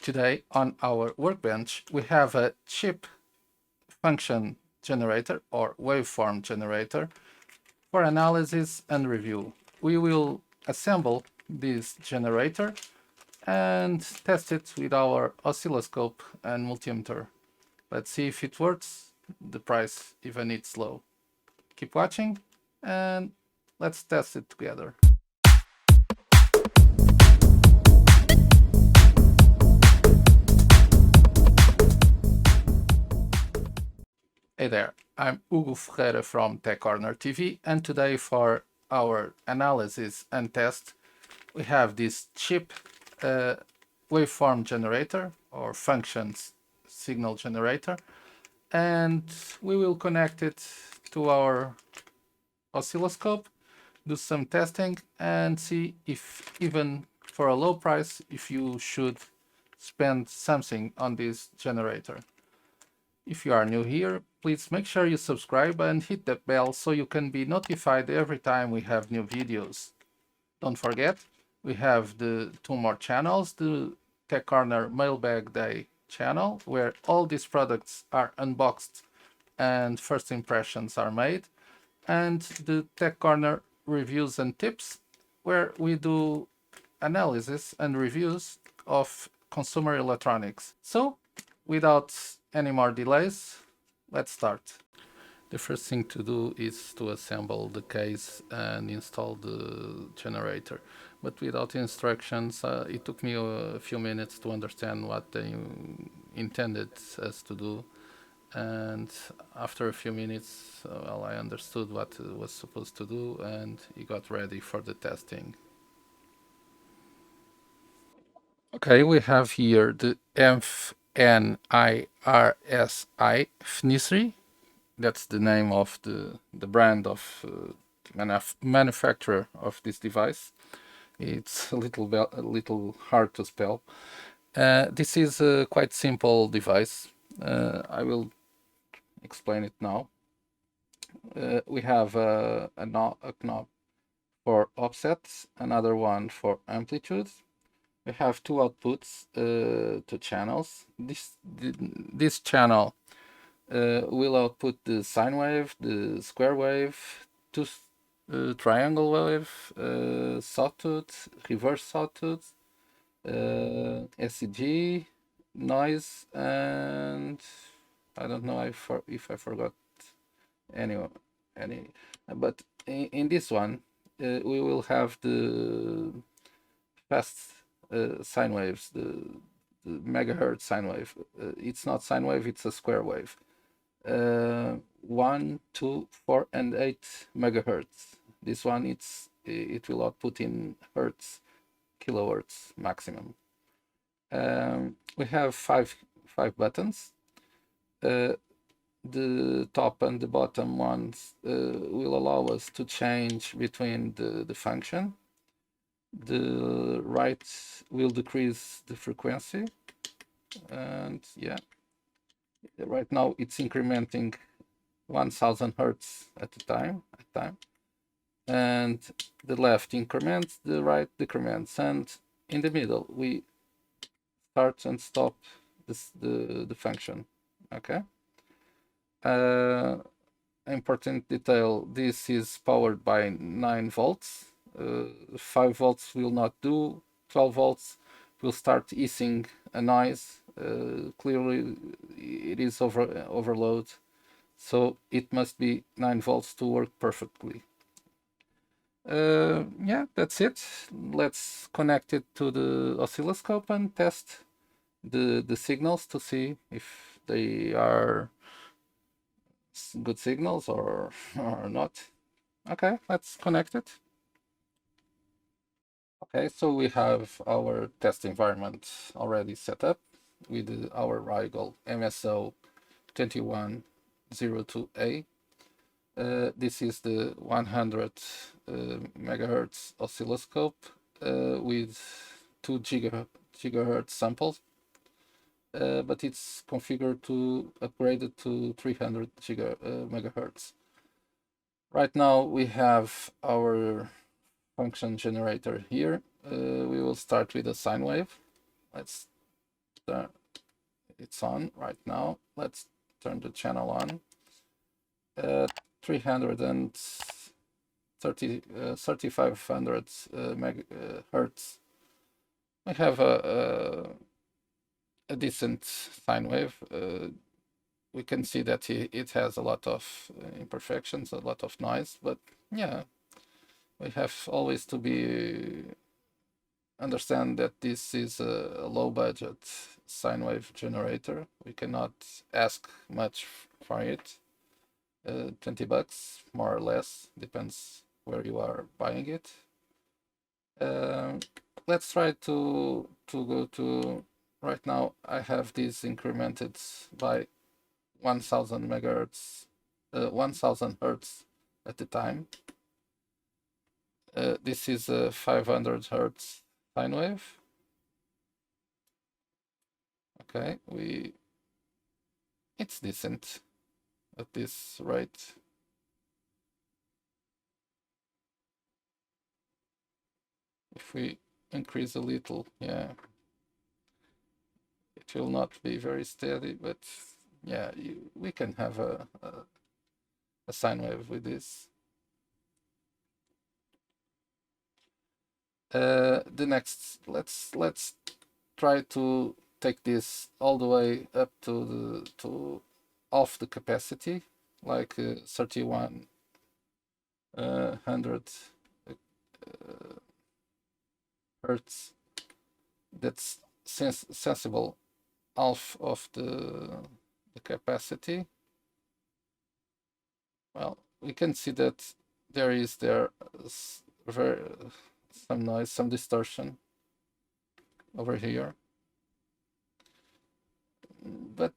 Today on our workbench we have a cheap function generator or waveform generator for analysis and review. We will assemble this generator and test it with our oscilloscope and multimeter. Let's see if it works. The price even it's low. Keep watching and let's test it together. Hey there, I'm Hugo Ferreira from TechCornerTV, and today for our analysis and test we have this cheap waveform generator or functions signal generator, and we will connect it to our oscilloscope, do some testing and see if even for a low price if you should spend something on this generator. If you are new here, please make sure you subscribe and hit that bell so you can be notified every time we have new videos. Don't forget, we have the two more channels, the Tech Corner Mailbag Day channel, where all these products are unboxed and first impressions are made, and the Tech Corner Reviews and Tips, where we do analysis and reviews of consumer electronics. So, without any more delays, let's start. The first thing to do is to assemble the case and install the generator. But without instructions, it took me a few minutes to understand what they intended us to do. And after a few minutes, well, I understood what it was supposed to do, and it got ready for the testing. Okay, we have here the FNIRSI. That's the name of the brand of manufacturer of this device. It's a little hard to spell. This is a quite simple device. I will explain it now. We have a knob for offsets, another one for amplitude. We have two outputs, two channels. This channel will output the sine wave, the square wave, triangle wave, sawtooth, reverse sawtooth, SEG, noise, and I don't know if I forgot any. But in this one, we will have the fast sine waves, the megahertz sine wave. It's not sine wave; it's a square wave. 1, 2, 4, and 8 megahertz. This one it will output in hertz, kilohertz maximum. We have five buttons. The top and the bottom ones will allow us to change between the function. The right will decrease the frequency, and yeah, right now it's incrementing 1000 hertz at a time, and the left increments, the right decrements, and in the middle we start and stop the function. Okay. Important detail: this is powered by 9 volts. 5 volts will not do. 12 volts will start hissing a noise. Clearly it is overload, so it must be 9 volts to work perfectly. Yeah, that's it. Let's connect it to the oscilloscope and test the signals to see if they are good signals or not. Okay, let's connect it. Okay, so we have our test environment already set up with our Rigol MSO 2102A. This is the 100 megahertz oscilloscope with 2 gigahertz samples, but it's configured to upgrade it to 300 megahertz. Right now we have our function generator here. We will start with a sine wave. Let's It's on right now. Let's turn the channel on. 3500 hertz. We have a decent sine wave. We can see that it has a lot of imperfections, a lot of noise, but yeah, we have always to be understand that this is a low budget sine wave generator. We cannot ask much for it. 20 bucks, more or less, depends where you are buying it. Let's try to go to, right now I have this incremented by 1000 megahertz, 1000 hertz at the time. This is a 500 hertz sine wave. Okay, it's decent at this rate. If we increase a little, yeah, it will not be very steady, but yeah, we can have a sine wave with this. The next, let's try to take this all the way up to off the capacity, like 3100 hertz. That's sensible half of the capacity. Well, we can see that there is some noise, some distortion over here, but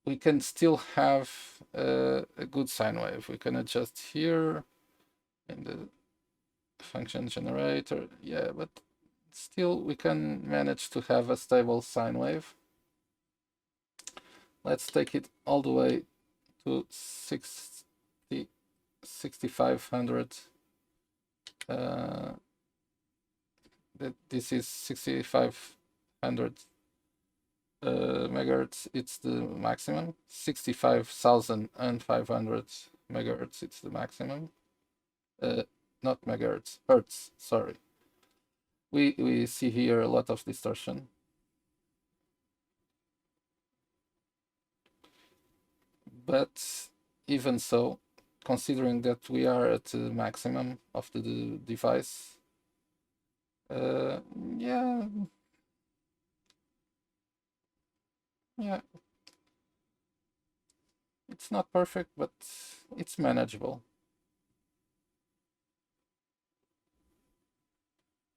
we can still have a good sine wave. We can adjust here in the function generator, yeah, but still we can manage to have a stable sine wave. Let's take it all the way to 6500. This is 6500 megahertz. It's the maximum. 65,500 megahertz. It's the maximum. Not megahertz, hertz. Sorry. We see here a lot of distortion. But even so, considering that we are at the maximum of the device, yeah, it's not perfect, but it's manageable.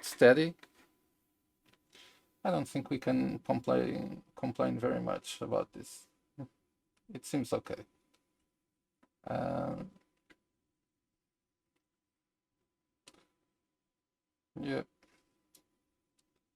Steady. I don't think we can complain very much about this. It seems okay. Yeah,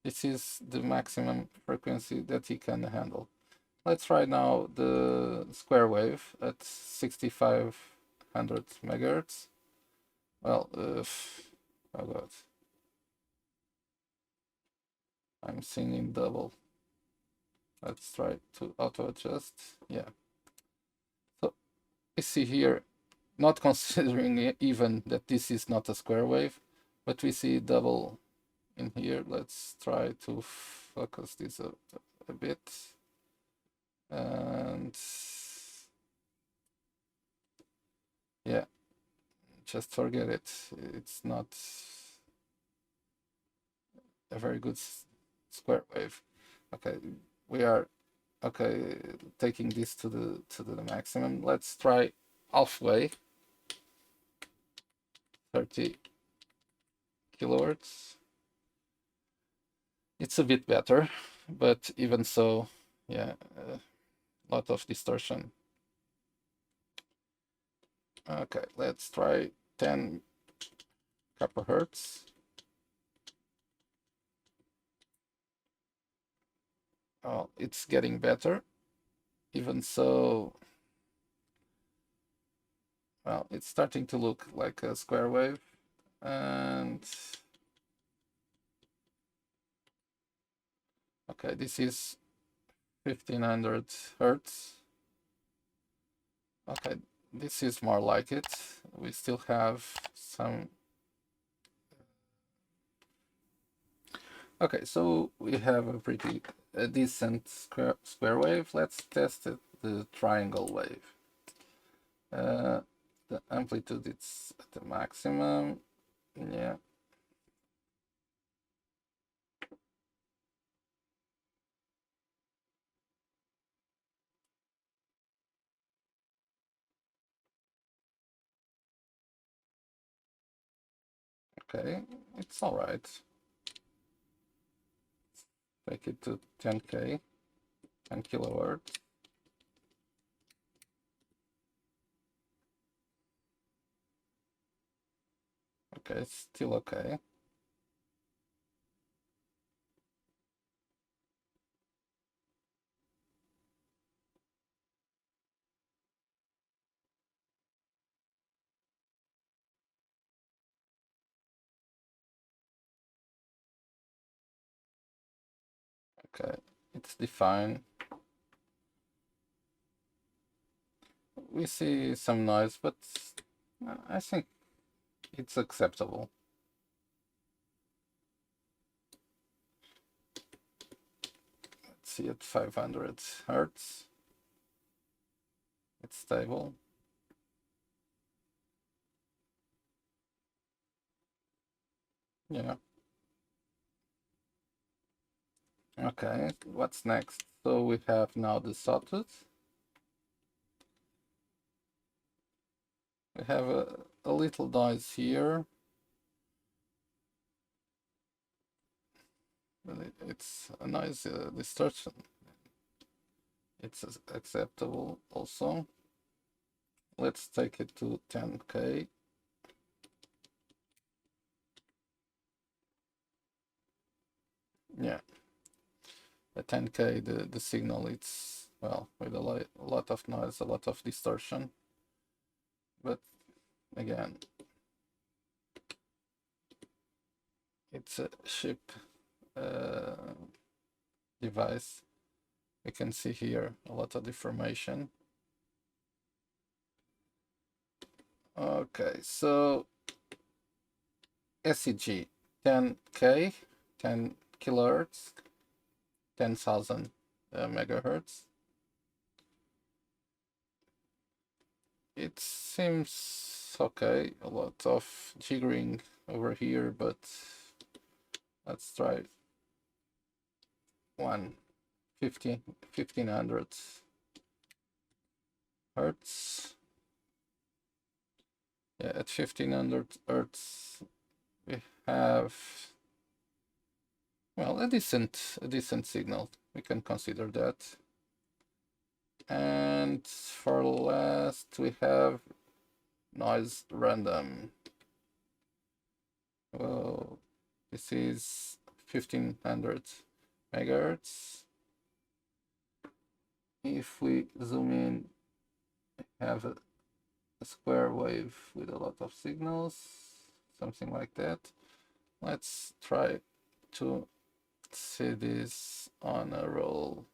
this is the maximum frequency that he can handle. Let's try now the square wave at 6500 megahertz. Well, oh god, I'm seeing double. Let's try to auto adjust. Yeah. So you see here, not considering even that this is not a square wave, but we see double in here. Let's try to focus this a bit. And yeah, just forget it. It's not a very good square wave. Okay, we are okay taking this to the maximum. Let's try halfway. 30 kilohertz. It's a bit better, but even so, yeah, a lot of distortion. Okay, let's try 10 kappa hertz. Oh, it's getting better. Even so, well, it's starting to look like a square wave. And Okay, this is 1500 hertz. Okay, this is more like it. We still have some. Okay, so we have a decent square wave. Let's test it, the triangle wave. The amplitude it's at the maximum. Yeah. Okay, it's all right. Take it to 10K, 10 kilohertz. Okay, it's still okay. Okay, it's defined. We see some noise, but I think it's acceptable. Let's see at 500 hertz. It's stable. Yeah. Okay, what's next? So we have now the sawtooth. We have a little noise here. It's a noise distortion. It's acceptable also. Let's take it to 10K. Yeah. At 10K, the signal, it's, well, with a lot of noise, a lot of distortion. But again, it's a cheap device. You can see here a lot of deformation. Okay, so SEG 10K, 10 kilohertz, 10,000 megahertz. It seems okay, a lot of jiggering over here, but let's try 1500 hertz. Yeah, at 1500 hertz we have, well, a decent signal. We can consider that. And for last we have noise random. Well, this is 1500 megahertz. If we zoom in, we have a square wave with a lot of signals, something like that. Let's try to see this on a roll.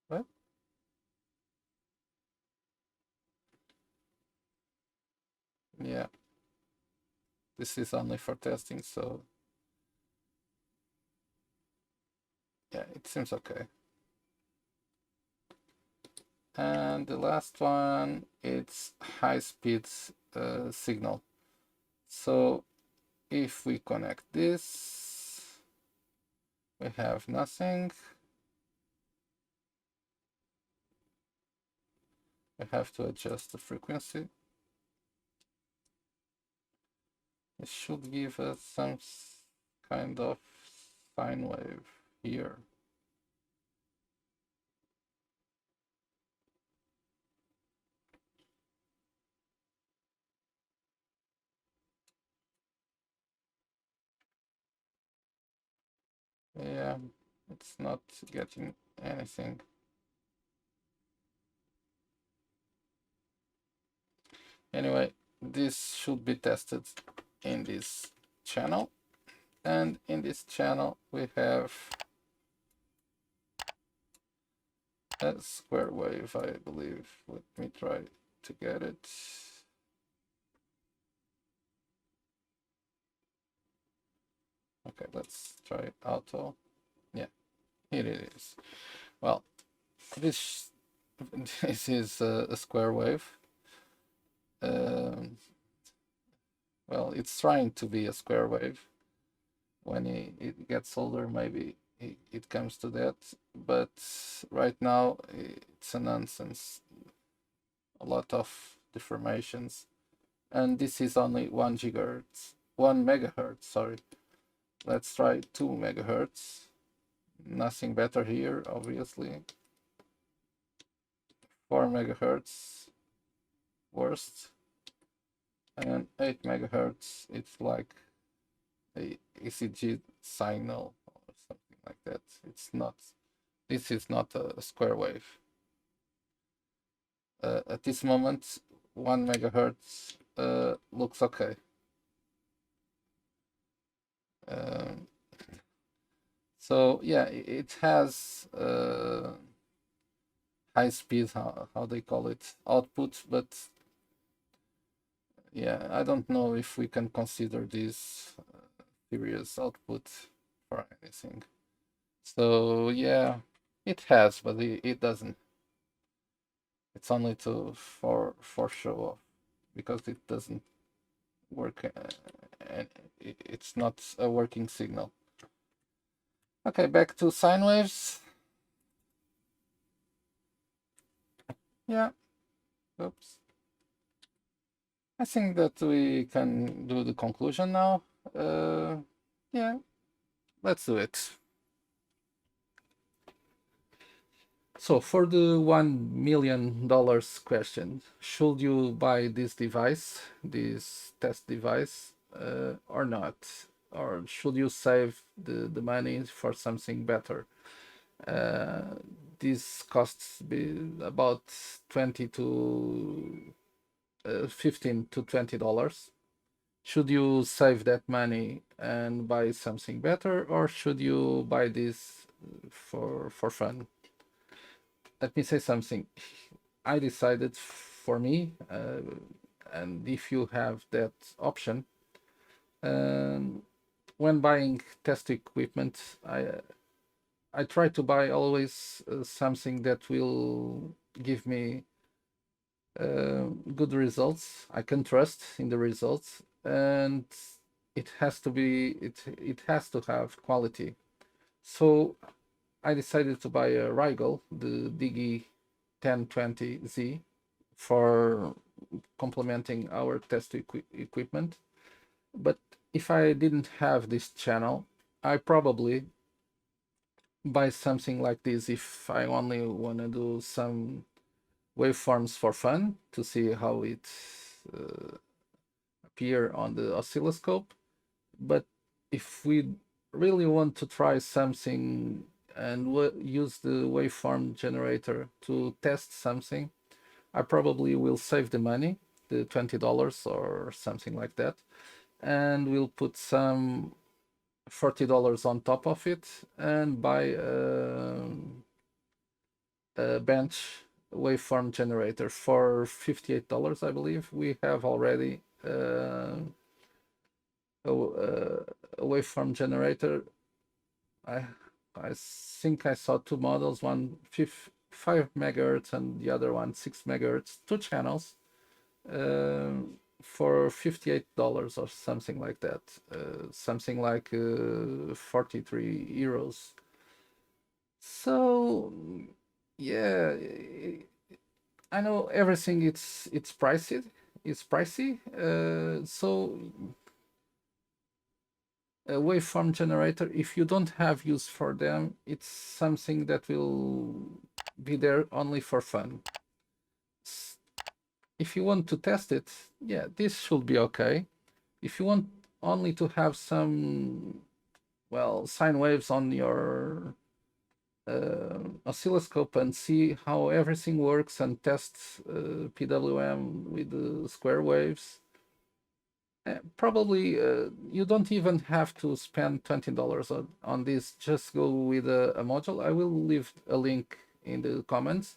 What? Yeah, this is only for testing, so yeah, it seems okay. And the last one, it's high speed signal. So if we connect this, we have nothing. We have to adjust the frequency. It should give us some kind of sine wave here. Yeah, it's not getting anything. Anyway, this should be tested in this channel. And in this channel, we have a square wave, I believe. Let me try to get it. Okay, let's try auto. Yeah, here it is. Well, this is a square wave. Well, it's trying to be a square wave. When it gets older, maybe it comes to that. But right now, it's a nonsense. A lot of deformations. And this is only 1 gigahertz. 1 megahertz, sorry. Let's try 2 megahertz. Nothing better here, obviously. 4 megahertz, worst. And 8 megahertz, it's like a ECG signal or something like that. It's not, this is not a square wave. At this moment, 1 megahertz looks okay. So yeah, it has high speed, how they call it, output, but yeah, I don't know if we can consider this serious output for anything. So yeah, it has, but it doesn't. It's only for show off, because it doesn't work, and it's not a working signal. Okay, back to sine waves. Yeah, oops. I think that we can do the conclusion now. Yeah, let's do it. So for the $1 million question, should you buy this device, this test device, or not? Or should you save the money for something better? This costs about 20 to 15 to $20. Should you save that money and buy something better, or should you buy this for fun? Let me say something. I decided for me, and if you have that option, when buying test equipment, I try to buy always something that will give me good results. I can trust in the results, and it has to be it has to have quality. So I decided to buy a Rigel, the Digi 1020Z, for complementing our test equipment. But if I didn't have this channel, I probably buy something like this if I only want to do some waveforms for fun to see how it appear on the oscilloscope. But if we really want to try something and use the waveform generator to test something, I probably will save the money, the $20 or something like that, and we'll put some $40 on top of it and buy a bench waveform generator for $58, I believe. We have already a waveform generator. I think I saw two models, one 5 megahertz and the other one 6 megahertz, two channels, for $58 or something like that, something like 43 euros. So yeah, I know everything it's pricey. It's pricey. So a waveform generator, if you don't have use for them, it's something that will be there only for fun. If you want to test it, yeah, this should be okay. If you want only to have some, well, sine waves on your oscilloscope and see how everything works and test PWM with the square waves, probably you don't even have to spend $20 on this. Just go with a module. I will leave a link in the comments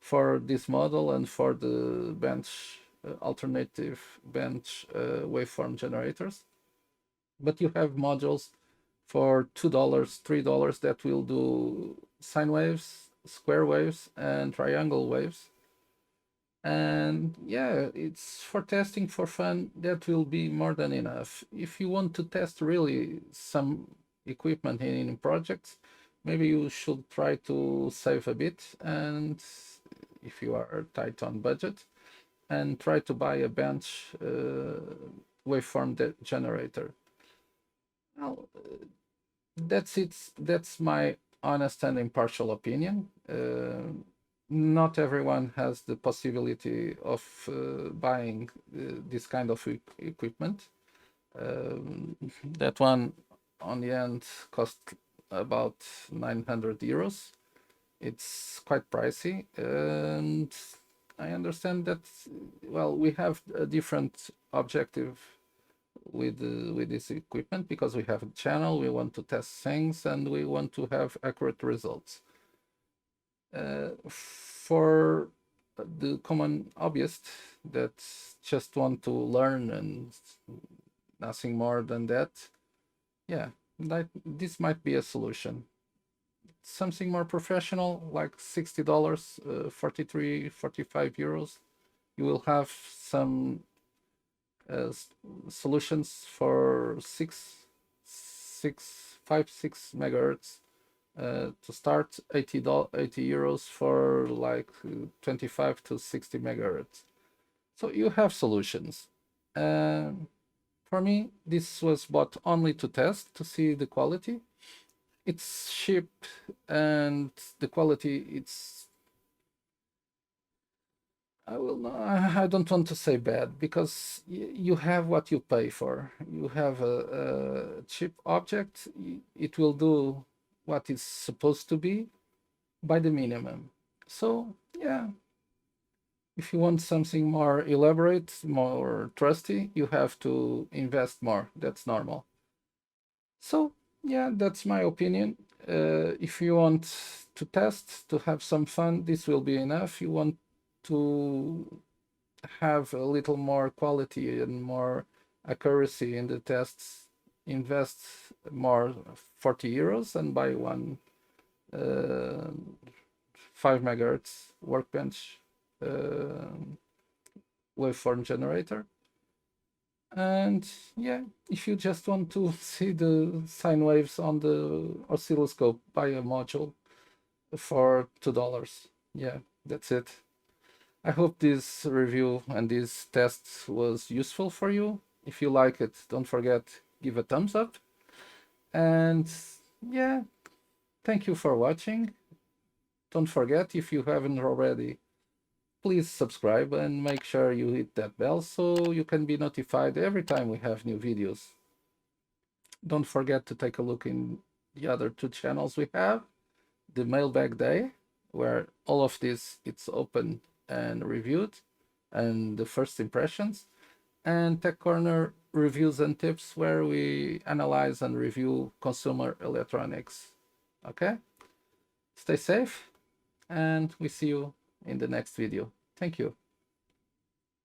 for this model and for the bench alternative bench waveform generators. But you have modules for $2, $3 that will do sine waves, square waves, and triangle waves. And yeah, it's for testing for fun. That will be more than enough. If you want to test really some equipment in projects, maybe you should try to save a bit, and if you are tight on budget, and try to buy a bench waveform generator. Well, that's it. That's my honest and impartial opinion. Not everyone has the possibility of buying this kind of equipment. That one, on the end, cost about 900 euros. It's quite pricey, and I understand that, well, we have a different objective with this equipment, because we have a channel, we want to test things, and we want to have accurate results. For the common hobbyist that just want to learn and nothing more than that, yeah, this might be a solution. Something more professional, like $60, 43, 45 euros, you will have some solutions for 6 megahertz to start, 80 euros for like 25 to 60 megahertz. So you have solutions. For me, this was bought only to test, to see the quality. It's cheap, and the quality, it's, I don't want to say bad, because you have what you pay for. You have a cheap object. It will do what it's supposed to be by the minimum. So yeah, if you want something more elaborate, more trusty, you have to invest more. That's normal. So yeah, that's my opinion. If you want to test, to have some fun, this will be enough. You want to have a little more quality and more accuracy in the tests, invest more, 40 euros, and buy one 5 megahertz workbench waveform generator. And yeah, if you just want to see the sine waves on the oscilloscope, buy a module for $2. Yeah, that's it. I hope this review and this test was useful for you. If you like it, don't forget, give a thumbs up. And yeah, thank you for watching. Don't forget, if you haven't already, please subscribe and make sure you hit that bell so you can be notified every time we have new videos. Don't forget to take a look in the other two channels we have. The Mailbag Day, where all of this, it's open and reviewed, and the first impressions, and Tech Corner Reviews and Tips, where we analyze and review consumer electronics. Okay? Stay safe, and we see you in the next video. Thank you.